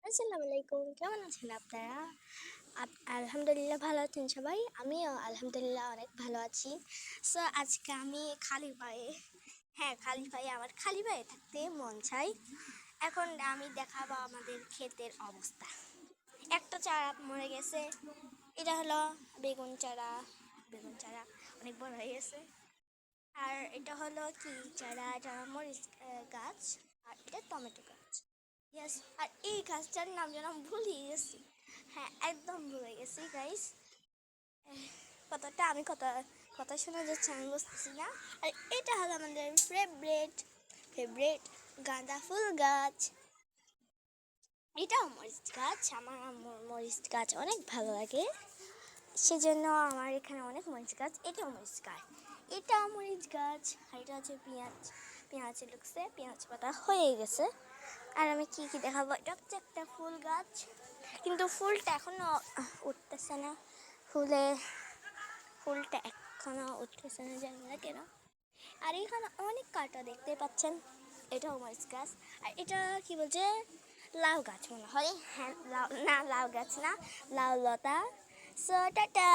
আসসালামু আলাইকুম, কেমন আছেন আপনারা? আলহামদুলিল্লাহ ভালো আছেন সবাই। আমিও আলহামদুলিল্লাহ অনেক ভালো আছি। সো আজকে আমি খালি পায়ে, হ্যাঁ খালি পায়ে, আমার খালি পায়ে থাকতে মন চাই। এখন আমি দেখাবো আমাদের ক্ষেতের অবস্থা। একটা চারা মরে গেছে, এটা হলো বেগুন চারা। বেগুন চারা অনেক বড় হয়ে গেছে। আর এটা হলো কি চারা, এটা মরিচ গাছ। আর এটা টমেটো গাছ। ইয়েস, আর এই গাছটার নাম যেন আমি ভুলিয়ে গেছি। হ্যাঁ, একদম ভুলে গেছি গাইস। কথা কথা শোনা যাচ্ছে, আমি বুঝতেছি না। আর এটা হলো আমাদের ফেভারিট ফেভারিট গাঁদা ফুল গাছ। এটাও মরিচ গাছ। আমার মরিচ গাছ অনেক ভালো লাগে, সেজন্য আমার এখানে অনেক মরিচ গাছ। এটাও মরিচ গাছ, এটাও মরিচ গাছ। আর এটা হচ্ছে পেঁয়াজ। পেঁয়াজ লুকছে, পেঁয়াজ পাতা হয়ে গেছে। আর আমি কি কি দেখাবো, এটা হচ্ছে একটা ফুল গাছ, কিন্তু ফুলটা এখনো উঠতেছে না। ফুলটা এখনো উঠতেছে না, জানি না কেন। আর এখানে অনেক কাঁটা দেখতে পাচ্ছেন। এটাও মরিচ গাছ। আর এটা কি বলছে, লাউ গাছ মনে হয়। হ্যাঁ লাউ না, লাউ গাছ না, লাউ লতা। So tata.